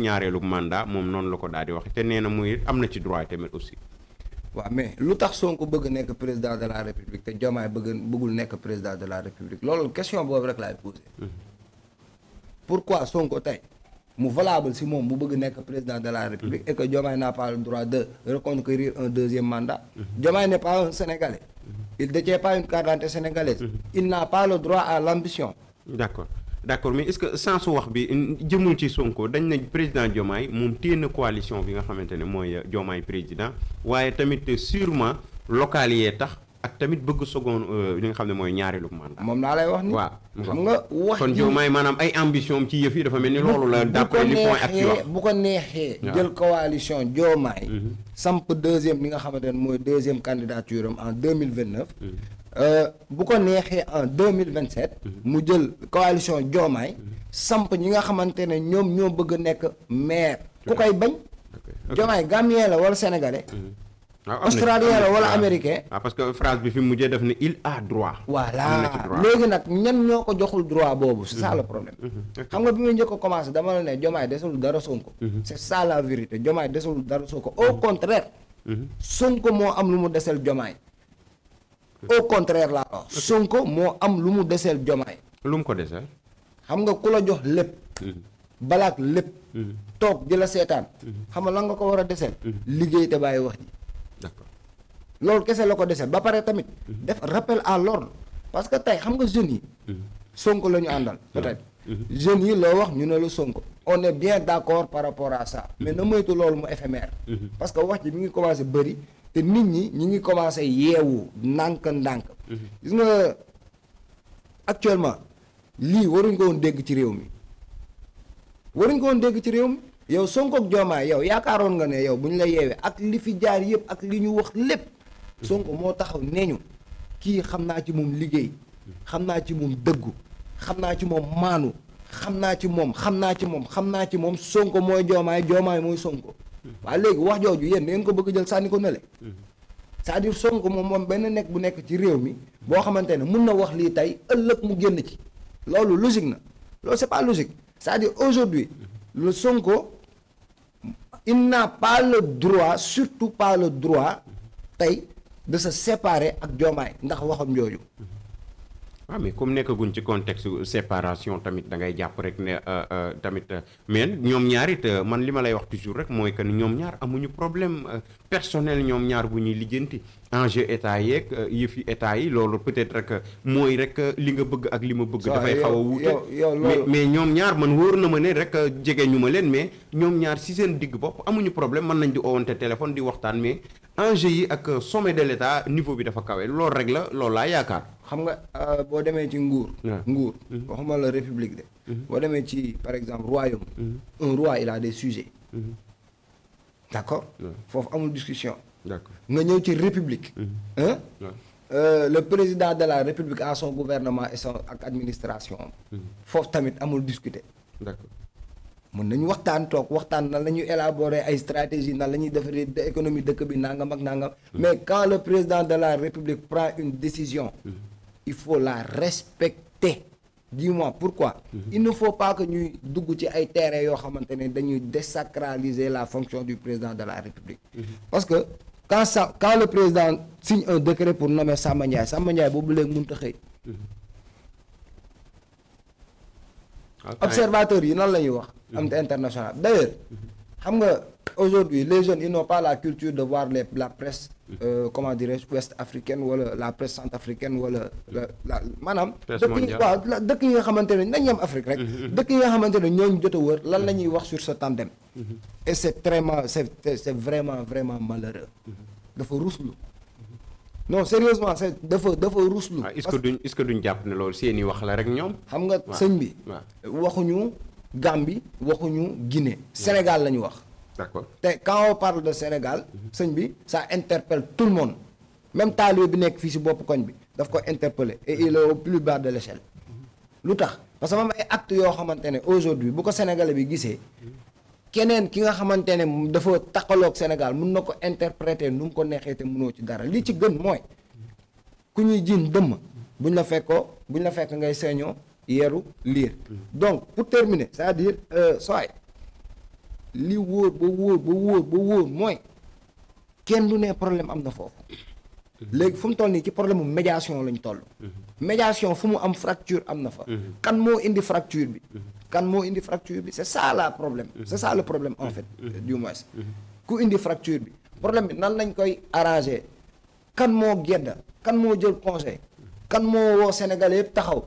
ñaareelu mandat moom noonu la ko daal di wax te nee na muy am na ci droit tamit aussi. waaw mais lu tax Sonko bëgg nekk président de la république te Diomaye bëggul nekk président de la république loolu question boobu rek laay posé. pourquoi Sonko tey mu valable si moom mu bëgg nekk président de la république et que Diomaye n'a pas le droit de reconquérir un deuxième mandat. Diomaye n'est pas un Sénégalais. Il ne détient pas une carte d'identité sénégalaise. Il n'a pas le droit à l'ambition. D'accord mais est-ce que sans wax bi jëmul ci Sonko dañ ne président Diomaye moom téye na coalition bi nga xamante ne mooy Diomaye président waaye tamit sûrement local yee tax ak tamit bëgg second li nga xam ne mooy ñaareelu mandat. moom laa lay wax ni waaw xam nga wax kon Diomaye maanaam ay ambition ci yëf yi dafa mel ni loolu la. d'après li point ak wax bu ko neexee jël coalition Diomaye samp deuxième li nga xamante ne mooy deuxième candidature am en 2029. bu ko neexee en 2027 mu jël coalition Diomaye samp ñi nga xamante ne ñoom ñoo bëgg a nekk maire ku koy bañ. Diomaye Gambien la wala sénégalais. Australien la wala américain. parce que phrase bi fi mujjee def ne il a droit. voilà léegi nag ñan ñoo ko joxul droit boobu c'est ça le problème. xam nga bi muy njëkk a commencé dama la ne Diomaye desul dara Sonko. c'est ça la vérité Diomaye desul dara Sonko au contraire. Sonko moo am lu mu desel Diomaye. au contraire laa wax. Sonko moo am lu mu deseel Diomaye. lu mu ko deseel. xam nga ku la jox lépp. balaak lépp. toog di la seetaan. xam nga lan nga ko war a deseel. liggéey te bàyyi wax ji. d'accord loolu kese la ko deseel ba pare tamit. def rappel à l'ordre parce que tey xam nga jeunes yi. Sonko la ñu àndal peut-être. jeunes yi loo wax ñu ne la Sonko. on est bien d'accord par rapport à ça. mais na moytu loolu mu éphémère. parce que wax ji mi ngi commencé bëri. te nit ñi ngi commencé yeewu ndànk-ndànk. gis nga actuellement lii waruñ ko woon dégg ci réew mi yow Sonko ak Diomaye yow yaakaaroon nga ne yow bu ñu la yeewee ak li fi jaar yëpp ak li ñu wax lépp. Sonko moo taxaw nee ñu kii xam naa ci moom liggéey xam naa ci moom dëggu xam naa ci moom maanu xam naa ci moom Sonko mooy Diomaye mooy Sonko. waaw léegi wax jooju yéen ngeen ko bëgg jël sànni ko nële. c'est-à-dire Sonko moom benn nekk bu nekk ci réew mi boo xamante ne mun na wax lii tey ëllëg mu génn ci loolu logique na loolu c'est pas logique c'est-à-dire aujourd'hui le Sonko il n'a pas le droit surtout pas le droit tey de se séparer ak Diomaye ndax waxam jooju. waaw mais comme nekkaguñ ci contexte séparation tamit da ngay jàpp rek ne tamit mais ñoom ñaar it man li ma lay wax toujours rek mooy que ñoom ñaar amuñu problème personnel ñoom ñaar bu ñuy lijjanti enjeu état yeeg yëfi état yi loolu peut-être rek mooy rek li nga bëgg ak li ma bëgg. dafay xaw a wuute mais ñoom ñaar man wóor na ma ne rek jege ñu ma leen mais ñoom ñaar si seen digg bopp amuñu problème mën nañ di oowante téléphone di waxtaan mais enjeu yi ak sommet de l'état niveau bi dafa kawe loolu rek la loolu laa yaakaar. xam nga boo demee ci nguur waxuma la république de boo demee ci par exemple royaume un roi il a des sujets d'accord foofu amul discussion d'accord nga ñëw ci république le président de la république a son gouvernement et son ak administration foofu tamit amul discuter d'accord mën nañu waxtaan nan la ñuy élaborer ay stratégie nan la ñuy defaree économie dëkk bi nangam ak nangam mais quand le président de la république prend une décision il faut la respecter dis-moi pourquoi il ne faut pas que ñuy dugg ci ay terrain yoo xamante ne dañuy désacraliser la fonction du président de la république parce que quand le président signe un décret pour nommer Samba Ndiaye boobu léegi mënut a xëy observateurs yi nan la ñuy wax am international d'ailleurs xam nga aujourd'hui les jeunes ils n'ont pas la culture de voir la presse comment dirais-je ouest africaine wala la presse centrafricaine wala la maanaam dëkk yi nga xamante ne nañ yem Afrique rek dëkk yi nga xamante ne ñooñu jot a wër lan la ñuy wax sur ce tandem et c'est vraiment malheureux dafa ruslu non sérieusement dafa ruslu est-ce que duñ jàpp ne loolu seeni wax la rek ñoom xam nga sëñ bi waxuñu Gambie waxuñu Guinée Sénégal la ñu wax d'accord te quand on parle de Sénégal sëñ bi ça interpelle tout le monde même taalibe bi nekk fii ci bopp koñ bi daf ko interpeller et il est au plus bas de l'échelle lu tax parce que moom ay actes yoo xamante ne aujourd'hui bu ko Sénégalais bi gisee keneen ki nga xamante ne dafa takkaloog Sénégal mun na ko interpréter nu mu ko neexee te mënoo ci dara li ci gën mooy ku ñuy jiin dëmm buñ la fekk ngay seeñoo yeeru liir donc pour terminer c'est-à-dire li wóor ba wóor mooy kenn du ne problème am na foofu. léegi fu mu toll nii ci problème mu médiation lañ toll. médiation fu mu am fracture am na fa. kan moo indi fracture bi. kan moo indi fracture bi c'est ça la problème. c'est ça le problème en fait. du moins ku indi fracture bi. problème bi nan lañ koy arranger kan moo gedda kan moo jël conseil. kan moo woo Sénégalais yëpp taxaw.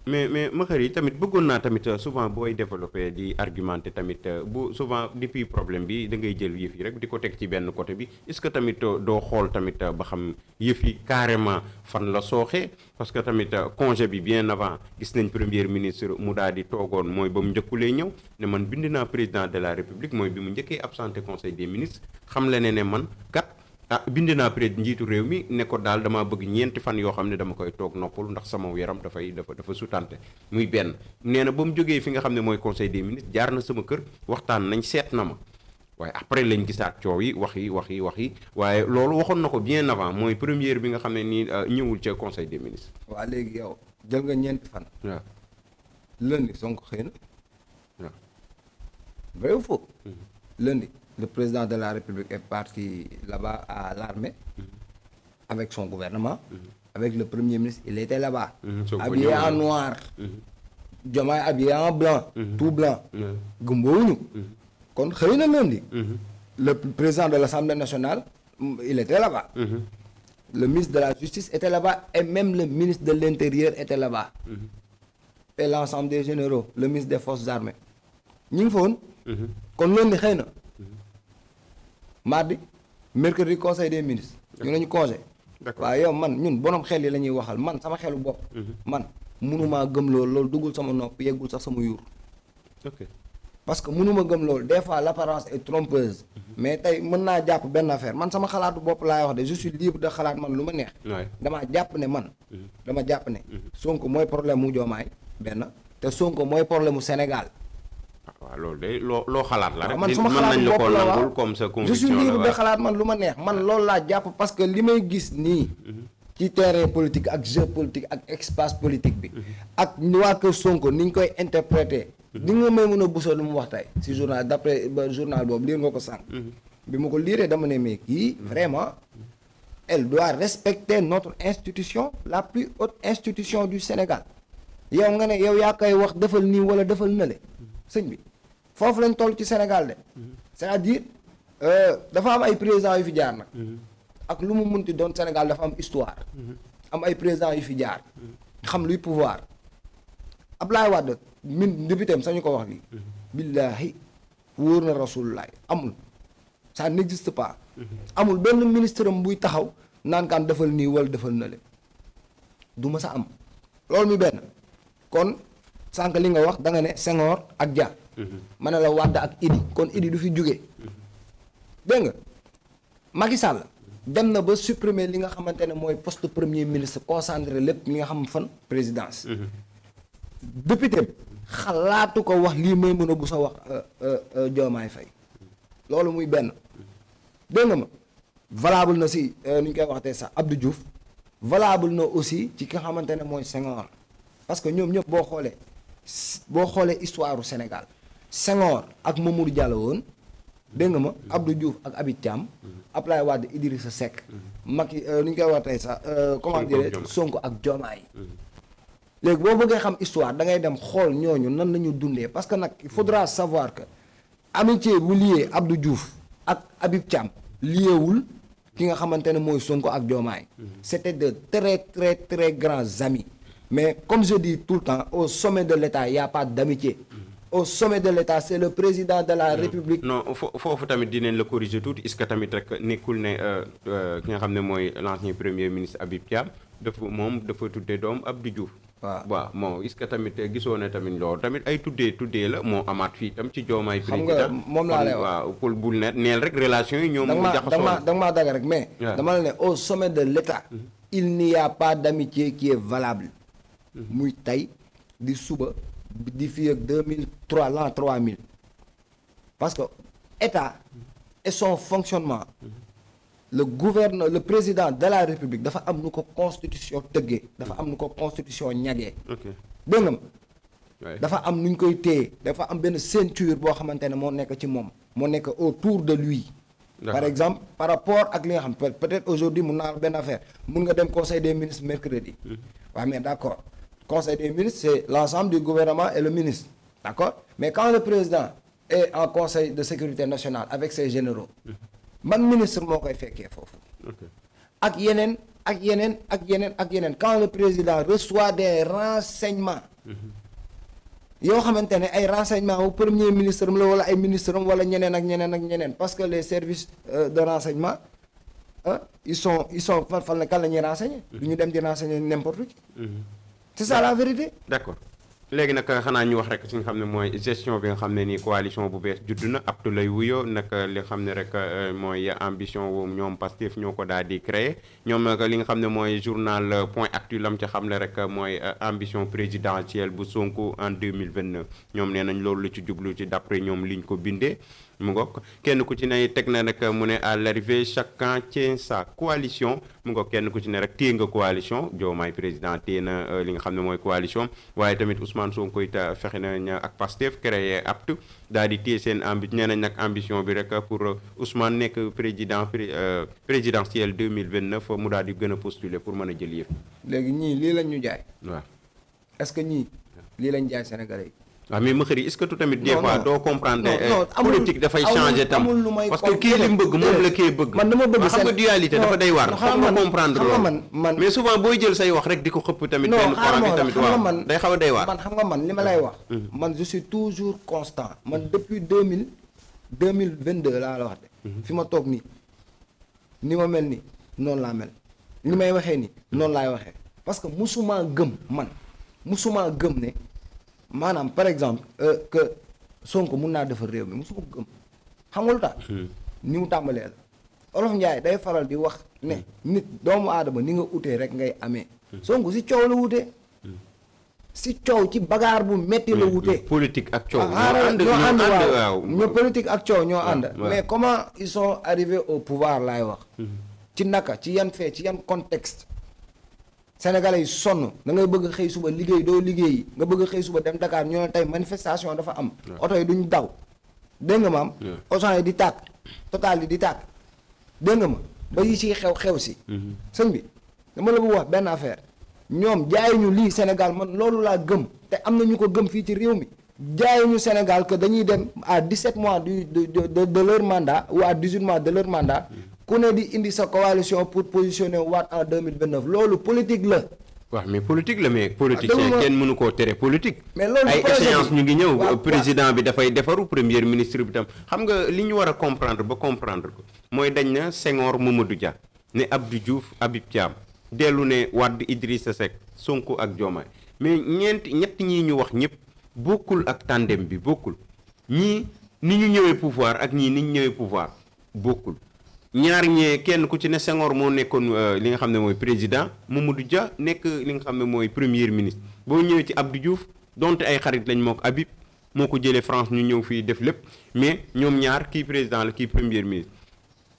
mais Makhari yi tamit bëggoon naa tamit souvent booy développer di argumenter tamit bu souvent depuis problème bi da ngay jël yëf yi rek di ko teg ci benn côté bi est-ce que tamit doo xool tamit ba xam yëf yi carrément fan la sooxee parce que tamit congé bi bien avant gis nañ premier ministre mu daal di toogoon mooy ba mu njëkkulee ñëw ne man bind naa président de la république mooy bi mu njëkkee absenté conseil des ministres xam la ne man kat. bind naa peut-être njiitu réew mi ne ko daal damaa bëgg ñeenti fan yoo xam ne dama koy toog noppalu ndax sama yaram dafa sutante muy benn nee na ba mu jógee fi nga xam ne mooy conseil des ministres jaar na sama kër waxtaan nañ seet na ma waaye après lañ gisaat coow yi wax yi waaye loolu waxoon na ko bien avant mooy première bi nga xam ne nii ñëwul ca conseil des ministres. waaw léegi yow jël nga ñeenti fan. waaw lundi Sonko xëy na. waaw vrai ou faux. lundi. Le président de la République est parti là-bas à l'armée avec son gouvernement. Avec le premier ministre, il était là-bas. Habillé en noir. Diomaye habillé en blanc. Tout blanc. Gumbounou. Kon xëy na lundi. Le président de l'Assemblée nationale, il était là-bas. Le ministre de la Justice était là-bas et même le ministre de l'Intérieur était là-bas. Et l'ensemble des généraux, le ministre des Forces armées. ñu ngi fa woon. kon lundi xëy na. mardi mercredi conseil des ministres. ñu nañu congé. d'accord waaw yow man ñun borom xel yi la ñuy waxal man sama xelu bopp. man mënumaa gëm loolu duggul sama nopp yeggul sax sama yuur. ok parce que mënuma gëm loolu des fois l'apparence est trompeuse. mais tey mën naa jàpp benn affaire man sama xalaatu bopp laay wax de je suis libre de xalaat man lu ma neex. damaa jàpp ne man. dama jàpp ne. Sonko mooy problème mu Diomaye benn te Sonko mooy problème mu Sénégal. waaw loolu de loo xalaat la rek. man sama xalaatu bopp la waaw comme sa conviction je suis libre de xalaat man lu ma neex man loolu laa jàpp parce que li may gis nii. ci terrain politique ak jeu politique ak espace politique bi. ak waa kër Sonko ni ñu koy interpréter. di nga may mën a busoo lu mu wax tey si journal d'après ba journal boobu liir nga ko sànq. bi ma ko liiree dama ne mais kii vraiment. elle doit respecter notre institution la plus haute institution du Sénégal. yow nga ne yow yaa koy wax defal nii wala defal nële. sëñ bi foofu lañ toll ci Sénégal de. c'est-à-dire dafa am ay présidents yu fi jaar nag. ak lu mu munti doon Sénégal dafa am histoire. am ay présidents yu fi jaar. xam luy pouvoir. Ablaye Wade min député am sañu ko wax lii. billaahi wóor na rasulullah amul. ça n'existe pas. amul benn ministre am buy taxaw naan kaan defal nii wala defal na le du ma sa am. loolu mi benn kon sànq li nga wax da nga ne Senghor ak Dia. ma ne la Wade ak Idi kon Idi du fi jóge dégg nga Macky Sall dem na ba supprimer li nga xamante ne mooy poste premier ministre concentré lépp li nga xam fan présidence. député xalaatu ko wax lii may mën a bu sa wax Diomaye Faye loolu muy benn dégg nga ma valable na si nu ñu koy waxtee sax Abdou Diouf valable na aussi ci ki nga xamante ne mooy Senghor parce que ñoom ñëpp boo xoolee histoire u Sénégal Senghor ak Mamadou Diallo woon dégg nga ma Abdou Diouf ak Habib Thiam Abdoulaye Wade Idrissa Seck Macky nu ñu koy waxtee sax comment dire Sonko ak Diomaye léegi boo bëggee xam histoire da ngay dem xool ñooñu nan la ñu dundee parce que nag il faudra savoir que amitié bu lié Abdou Diouf ak Habib Thiam liéwul ki nga xamante ne mooy Sonko ak Diomaye c'était de très très très grands amis mais comme je dis tout le temps au sommet de l'État il y a pas d'amitié au sommet de l'État c'est le président de la République. non foofu tamit dinañ la corriger tuuti est-ce que tamit rek nekkul ne ki nga xam ne mooy l'ancien premier ministre Habib Thiam dafa tuddee doom Abdou Diouf. waaw bon est-ce que tamit gisoo ne tamit loolu tamit ay tuddee la moo amaat fii tam ci Diomaye président xam nga moom laa lay wax waaw pour bul neel rek relation yi ñoom mu jaxasoo da nga maa daga rek mais dama la ne au sommet de l'État il n'y a pas d'amitié qui est valable muy tey di suba di fii ak 2003 l'an 3000 parce que État et son fonctionnement le président de la République dafa am nu ko constitution tëggee dafa am nu ko constitution ñagee dégg nga dafa am nu ñu koy téye dafa am benn ceinture boo xamante ne moo nekk ci moom moo nekk autour de lui. Par exemple par rapport ak li nga xam peut-être aujourd'hui mun naa benn affaire mun nga dem conseil des ministres mercredi. waaw mais d'accord conseil des ministres c'est l'ensemble du gouvernement et le ministre d'accord mais quand le président est en conseil de sécurité nationale avec ses généraux man ministre moo koy fekkee foofu. ak yeneen quand le président reçoit des renseignements. yoo xamante ne ay renseignements au premier ministre am la wala ay ministre am wala ñeneen ak ñeneen parce que les services de renseignement ils sont fan la kan la ñuy renseigner. du ñu dem di renseigner n'importe qui. c'est ça la vérité. d'accord léegi nag xanaa ñu wax rek ci nga xam ne mooy gestion bi nga xam ne nii coalition bu bees judd na aptu lay wuyoo nag li xam ne rek mooy ambition wu ñoom Pastef ñoo ko daal di créer ñoom nag li nga xam ne mooy journal Point Actu lam ca xam ne rek mooy ambition présidentielle bu Sonko en 2029 ñoom nee nañ loolu la ci jublu ci d'après ñoom liñ ko bindee mu ngoog kenn ku ci ne teg na rek mu ne à l'arrivée chacun tient sa coalition mu ngoog kenn ku ci ne rek téye nga coalition Diomaye président téye na li nga xam ne mooy coalition waaye tamit Ousmane Sonko it fexe nañ ak Pastef créé apte daal di téye seen nee nañ nag ambition bi rek pour Ousmane nekk présidentielle 2029 mu daal di gën a postuler pour mën a jël yëf. léegi ñii lii lañ ñu jaay. waaw est-ce que ñii lii lañ jaay Sénégalais yi. waaw mais Makhari est-ce que tout tamit des fois doo comprendre amul politique dafay changer tam parce que kii li mu bëgg moom la kii bëgg man dama bëgg xam nga dualité dafa day waar xam nga comprendre loolu man mais souvent booy jël say wax rek di ko xëpp tamit benn courant bi tamit waaw day xaw a day waar man xam nga man li ma lay wax man je suis toujours constant man depuis 2022 laa la wax de fi ma toog nii ni ma mel ni noonu laa mel li may waxee ni noonu laay waxee parce que musuma gëm ne maanaam par exemple que Sonko mun naa defar réew mi musuma gëm xam nga lu tax ni mu tàmbalee la Olof Njaay day faral di wax ne nit doomu aadama ni nga utee rek ngay amee Sonko si coow la wutee si coow ci bagaar bu metti la wutee politique ak coow ñoo ànd waaw ñoo politique ak coow ñoo ànd mais comment ils sont arrivés au pouvoir laay wax ci naka ci yan fait ci yan contexte Sénégalais yi sonn da ngay bëgg xëy suba liggéey doo liggéey nga bëgg xëy suba dem Dakar ñoo ne tey manifestation dafa am oto yi duñ daw dégg nga maam Auchan yi di tàkk Total yi di tàkk dégg nga ma ba yi ci xew si sëñ bi dama la bëgg wax benn affaire ñoom jaayuñu lii Sénégal man loolu laa gëm te am na ñu ko gëm fii ci réew mi jaayuñu Sénégal que dañuy dem à 17 mois de leur mandat ou à 18 mois de leur mandat ku ne di indi sa coalition pour positionner waat en 2029 loolu politique la. waaw mais politique la mais politicien kenn mënu koo tere politique. mais loolu ay échéance ñu ngi ñëw président bi dafay defaru premier ministre bi tam xam nga li ñu war a comprendre ba comprendre ko mooy dañ na Senghor Mamadou Dia ne Abdou Diouf Habib Thiam dellu ne Wade Idrissa Seck Sonko ak Diomaye mais ñett ñii ñu wax ñëpp bokkul ak tandem bi bokkul ñii ni ñu ñëwee pouvoir ak ñii ni ñu ñëwee pouvoir bokkul. ñaar ñee kenn ku ci ne Senghor moo nekkoon li nga xam ne mooy président Mamadou Dia nekk li nga xam ne mooy premier ministre boo ñëwee ci Abdou Diouf donte ay xarit lañ moo ko Habib moo ko jëlee France ñu ñëw fii def lépp mais ñoom ñaar kii président la kii premier ministre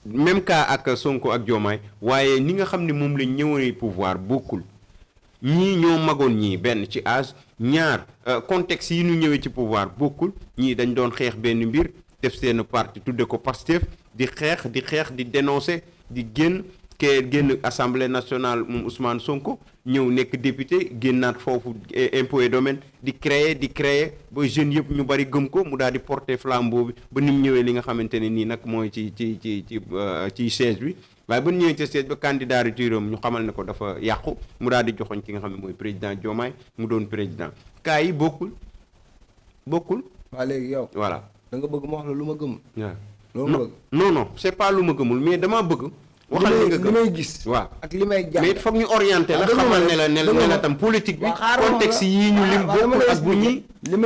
même cas ak Sonko ak Diomaye waaye ni nga xam ne moom lañ ñëwee pouvoir bokkul ñii ñoo magoon ñii benn ci âge ñaar contexte yi ñu ñëwee ci pouvoir bokkul ñii dañ doon xeex benn mbir def seen parti tudde ko Pastef di xeex di dénoncer di génn assemblée nationale moom Ousmane Sonko ñëw nekk député génnaat foofu impôt et domaine di créer ba jeunes yëpp ñu bari gëm ko mu daal di porter flambeau bi ba ni mu ñëwee li nga xamante ne nii nag mooy ci siège bi waaye ba ñëwee ci siège ba candidature am ñu xamal ne ko dafa yàqu mu daal di joxoñ ki nga xam ne mooy président Diomaye mu doon président cas yi bokkul. waa léegi yow. voilà da nga bëgg ma wax la lu ma gëmul. waaw loolu bëgg. non c'est pas lu ma gëmul mais dama bëgg. waxal li nga gëm li may gis. waaw ak li may jàng. mais foog ñu orienté la xamal ne la tam politique bi. contexte yii ñu lim bokkul ak bu ñi li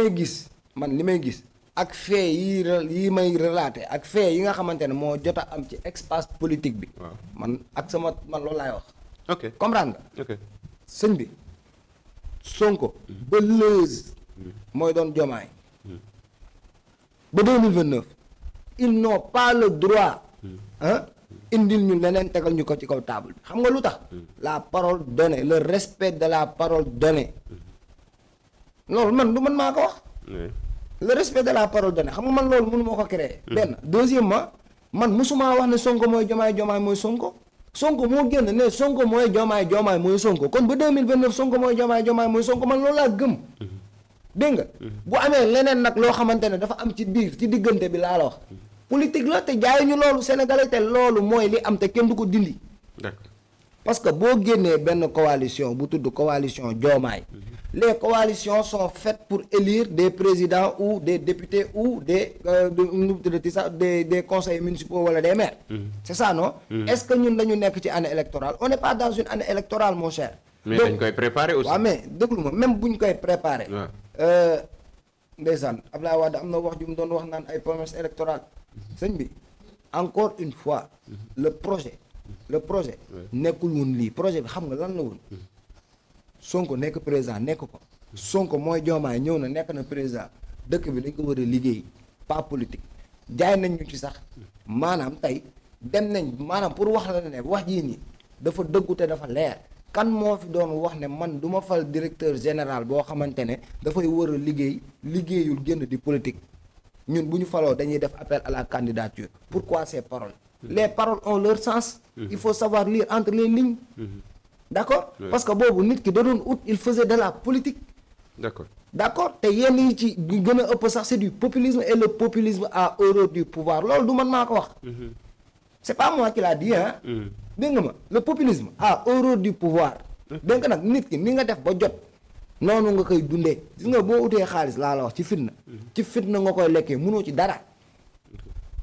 may gis ak fait yi may relaté ak fait yi nga xamante ne moo jot a am ci espace politique bi. waaw man loolu laay wax. ok comprendre nga. ok sëñ bi Sonko. ba Leuz. mooy doon Diomaye. ba 2029 ils n'ont pas le droit indil ñu leneen tegal ñu ko ci kaw table bi xam nga lu tax la parole donnée le respect de la parole donnée loolu man du man maa ko wax. oui. le respect de la parole donnée xam nga man loolu mënu ma ko créer. benn deuxièmement man musuma wax ne Sonko mooy Diomaye Diomaye mooy Sonko. Sonko moo génn ne Sonko mooy Diomaye Diomaye mooy Sonko kon ba 2029 Sonko mooy Diomaye Diomaye mooy Sonko man loolu laa gëm. dégg nga. bu amee leneen nag loo xamante ne dafa am ci biir ci diggante bi laa la wax. politique la te jaay ñu loolu Sénégalais te loolu mooy li am te kenn du ko dindi. d'accord. parce que boo génnee benn coalition bu tudd coalition Diomaye. les coalitions sont faites pour élire des présidents ou des députés ou des conseils municipaux wala des maires. C'est ça non. Est-ce que ñun dañu nekk ci année électorale on n'est pas dans une année électorale mon cher. mais dañ koy préparer aussi. waaw mais déglu ma même bu ñu koy préparer. ndeysaan Abdoulaye Wade am na wax ju mu doon wax naan ay promesses électorales. sëñ bi encore une fois. le projet nekkul woon lii projet bi xam nga lan la woon. Sonko nekk président nekk ko. Sonko mooy Diomaye ñëw na nekk na président dëkk bi dañ ko war a liggéey pas politique jaay nañ ñu ci sax maanaam tey dem nañ maanaam pour wax la ne wax jii nii dafa dëggu te dafa leer kan moo fi doon wax ne man du ma fal directeur général boo xamante ne dafay war a liggéeyul génn di politique ñun bu ñu faloo dañuy def appel à la candidature pourquoi ces paroles les paroles ont leur sens. Il faut savoir lire entre les lignes. D'accord. Parce que boobu nit ki da doon ut il faisait de la politique. D'accord te yenn yi ci gën a ëpp sax c'est du populisme et le populisme a horreur du pouvoir loolu du man maa ko wax. c'est pas moi qui l'a dit hein. dégg nga ma le populisme a horreur du pouvoir. dégg nga nag nit ki ni nga def ba jot noonu nga koy dundee gis nga boo utee xaalis laa la wax ci fitna. ci fitna nga koy lekkee mënoo ci dara.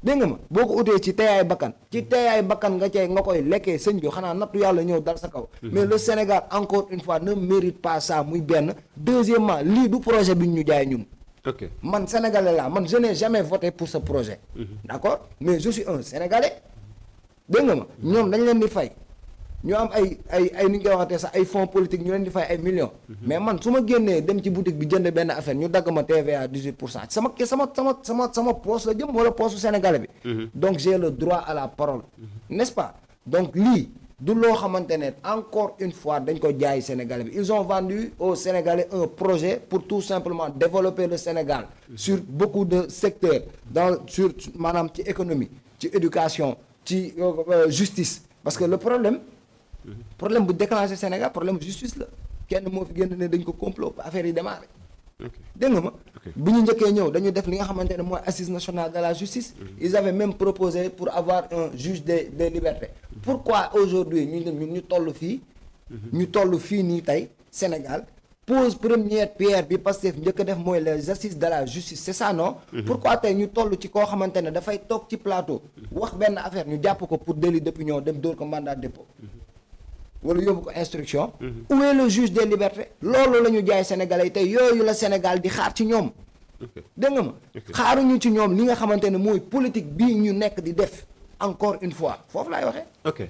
dégg nga ma boo ko utee ci teyaay bakkan nga koy lekkee sëñ bi xanaa nattu yàlla ñëw dal sa kaw. mais le Sénégal encore une fois ne mérite pas ça muy benn. deuxièmement lii du projet bi ñu jaay ñun. ok man sénégalais laa man je n'ai jamais voté pour ce projet. d'accord mais je suis un sénégalais. dégg nga ma ñoom dañ leen di fay ñu am ay ni ñu koy waxatee sax ay fonds politique ñu leen di fay ay millions. mais man su ma génnee dem ci boutique bi jënd benn affaire ñu dagg ma TVA 18% sama poche la jëm wala poche sénégalais bi. donc j'ai le droit à la parole. n'est-ce pas donc lii du loo xamante ne encore une fois dañ ko jaay sénégalais bi ils ont vendu aux Sénégalais un projet pour tout simplement développer le Sénégal. sur beaucoup de secteurs sur maanaam ci économie ci éducation ci justice parce que le problème bu déclenché Sénégal problème justice la kenn moo fi génn ne dañ ko complot affaire yi démarré. dégg nga ma. bu ñu njëkkee ñëw dañu def li nga xamante ne mooy assise nationale de la justice. ils avaient même proposé pour avoir un juge des libertés. pourquoi aujourd'hui ñu toll fii. ñu toll fii nii tey Sénégal pose première pierre bi Pastef njëkk a def mooy les assises de la justice c'est ça non. pourquoi tey ñu toll ci koo xamante ne dafay toog ci plateau. wax benn affaire ñu jàpp ko pour délit d'opinion dem dóor ko mandat de dépôt. wala yóbbu ko instruction. où est le juge des libertés. loolu la ñu jaay Sénégalais yi tey yooyu la Sénégal di xaar ci ñoom. dégg nga ma. xaaruñu ci ñoom li nga xamante ne mooy politique bii ñu nekk di def encore une fois foofu laay waxee.